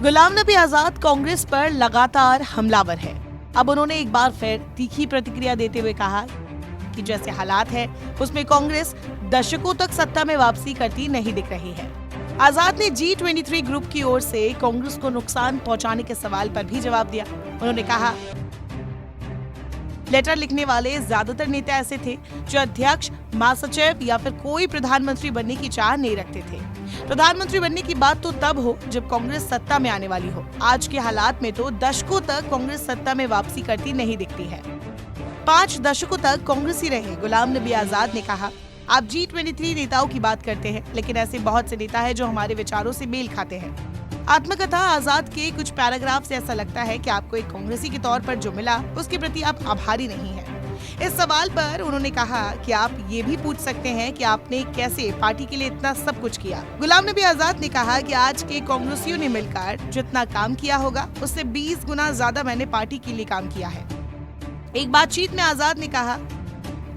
गुलाम नबी आजाद कांग्रेस पर लगातार हमलावर है। अब उन्होंने एक बार फिर तीखी प्रतिक्रिया देते हुए कहा कि जैसे हालात है उसमें कांग्रेस दशकों तक सत्ता में वापसी करती नहीं दिख रही है। आजाद ने G23 ग्रुप की ओर से कांग्रेस को नुकसान पहुंचाने के सवाल पर भी जवाब दिया। उन्होंने कहा, लेटर लिखने वाले ज्यादातर नेता ऐसे थे जो अध्यक्ष, महासचिव या फिर कोई प्रधानमंत्री बनने की चाह नहीं रखते थे। प्रधानमंत्री बनने की बात तो तब हो जब कांग्रेस सत्ता में आने वाली हो। आज के हालात में तो दशकों तक कांग्रेस सत्ता में वापसी करती नहीं दिखती है। 5 दशकों तक कांग्रेस ही रहे गुलाम नबी आजाद ने कहा। आप G23 नेताओं की बात करते हैं, लेकिन ऐसे बहुत से नेता हैं जो हमारे विचारों से मेल खाते हैं। आत्मकथा आजाद के कुछ पैराग्राफ से ऐसा लगता है कि आपको एक कांग्रेसी के तौर पर जो मिला उसके प्रति आप आभारी नहीं हैं। इस सवाल पर उन्होंने कहा कि आप ये भी पूछ सकते हैं कि आपने कैसे पार्टी के लिए इतना सब कुछ किया। गुलाम नबी आजाद ने कहा कि आज के कांग्रेसियों ने मिलकर जितना काम किया होगा उससे 20 गुना ज्यादा मैंने पार्टी के लिए काम किया है। एक बातचीत में आजाद ने कहा,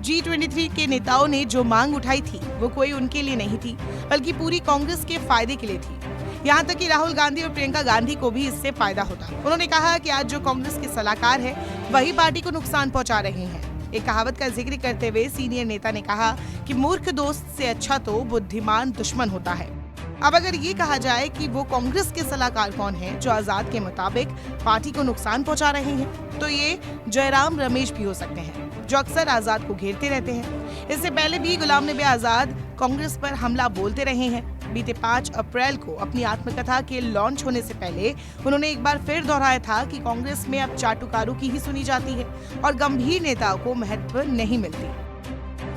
G23 के नेताओं ने जो मांग उठाई थी वो कोई उनके लिए नहीं थी, बल्कि पूरी कांग्रेस के फायदे के लिए थी। यहाँ तक कि राहुल गांधी और प्रियंका गांधी को भी इससे फायदा होता। उन्होंने कहा कि आज जो कांग्रेस के सलाहकार है वही पार्टी को नुकसान पहुंचा रहे हैं। एक कहावत का जिक्र करते हुए सीनियर नेता ने कहा कि मूर्ख दोस्त से अच्छा तो बुद्धिमान दुश्मन होता है। अब अगर ये कहा जाए कि वो कांग्रेस के सलाहकार कौन हैं जो आजाद के मुताबिक पार्टी को नुकसान पहुंचा रहे हैं, तो ये जयराम रमेश भी हो सकते हैं जो अक्सर आजाद को घेरते रहते हैं। इससे पहले भी गुलाम नबी आजाद कांग्रेस पर हमला बोलते रहे हैं। बीते 5 अप्रैल को अपनी आत्मकथा के लॉन्च होने से पहले उन्होंने एक बार फिर दोहराया था कि कांग्रेस में अब चाटुकारों की ही सुनी जाती है और गंभीर नेताओं को महत्व नहीं मिलती।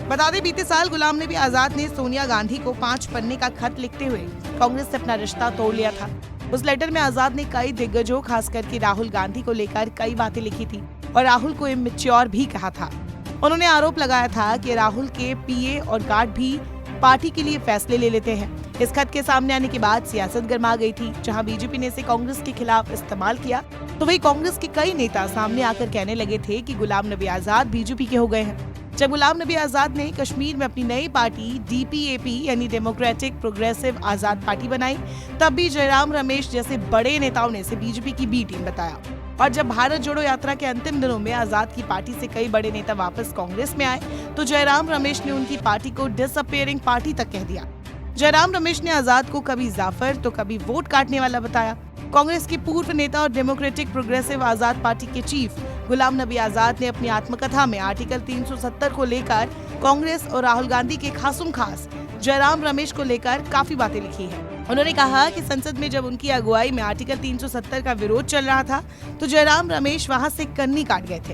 बता दें, बीते साल गुलाम नबी आजाद ने सोनिया गांधी को 5 पन्ने का खत लिखते हुए कांग्रेस से अपना रिश्ता तोड़ लिया था। उस लेटर में आजाद ने कई दिग्गजों, खास करके राहुल गांधी को लेकर कई बातें लिखी थी और राहुल को इमैच्योर भी कहा था। उन्होंने आरोप लगाया था कि राहुल के पीए और गार्ड भी पार्टी के लिए फैसले ले लेते हैं। इस खत के सामने आने के बाद सियासत गर्मा गई थी। जहां बीजेपी ने इसे कांग्रेस के खिलाफ इस्तेमाल किया, तो वही कांग्रेस के कई नेता सामने आकर कहने लगे थे कि गुलाम नबी आजाद बीजेपी के हो गए हैं। जब गुलाम नबी आजाद ने कश्मीर में अपनी नई पार्टी DPAP यानी डेमोक्रेटिक प्रोग्रेसिव आजाद पार्टी बनाई, तब भी जयराम रमेश जैसे बड़े नेताओं ने इसे बीजेपी की बी टीम बताया। और जब भारत जोड़ो यात्रा के अंतिम दिनों में आजाद की पार्टी से कई बड़े नेता वापस कांग्रेस में आए, तो जयराम रमेश ने उनकी पार्टी को डिसअपियरिंग पार्टी तक कह दिया। जयराम रमेश ने आजाद को कभी जाफर तो कभी वोट काटने वाला बताया। कांग्रेस के पूर्व नेता और डेमोक्रेटिक प्रोग्रेसिव आजाद पार्टी के चीफ गुलाम नबी आजाद ने अपनी आत्मकथा में आर्टिकल 370 को लेकर कांग्रेस और राहुल गांधी के खासम खास जयराम रमेश को लेकर काफी बातें लिखी है। उन्होंने कहा कि संसद में जब उनकी अगुवाई में आर्टिकल 370 का विरोध चल रहा था, तो जयराम रमेश वहां से कन्नी काट गए थे।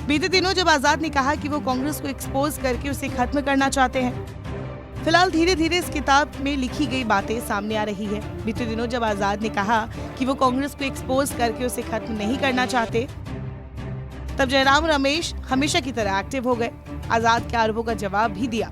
बीते दिनों जब आजाद ने कहा कि वो कांग्रेस को एक्सपोज करके उसे खत्म करना चाहते हैं। फिलहाल धीरे धीरे इस किताब में लिखी गई बातें सामने आ रही है। बीते दिनों जब आजाद ने कहा कि वो कांग्रेस को एक्सपोज करके उसे खत्म नहीं करना चाहते, तब जयराम रमेश हमेशा की तरह एक्टिव हो गए। आजाद के आरोपों का जवाब भी दिया।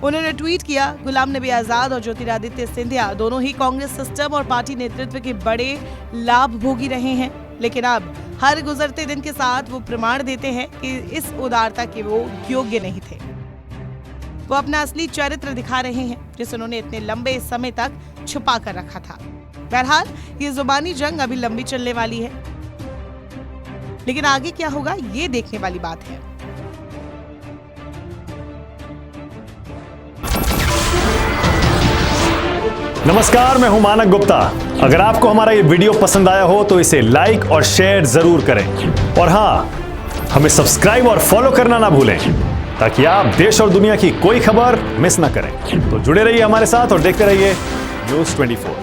उन्होंने ट्वीट किया, गुलाम नबी आजाद और ज्योतिरादित्य सिंधिया दोनों ही कांग्रेस सिस्टम और पार्टी नेतृत्व के बड़े लाभ भोगी रहे हैं, लेकिन अब हर गुजरते दिन के साथ वो प्रमाण देते हैं कि इस उदारता के वो योग्य नहीं थे। वो अपना असली चरित्र दिखा रहे हैं जिसे उन्होंने इतने लंबे समय तक छुपा कर रखा था। बहरहाल ये जुबानी जंग अभी लंबी चलने वाली है, लेकिन आगे क्या होगा ये देखने वाली बात है। नमस्कार, मैं हूं मानक गुप्ता। अगर आपको हमारा ये वीडियो पसंद आया हो तो इसे लाइक और शेयर जरूर करें, और हां, हमें सब्सक्राइब और फॉलो करना ना भूलें ताकि आप देश और दुनिया की कोई खबर मिस ना करें। तो जुड़े रहिए हमारे साथ और देखते रहिए News 24।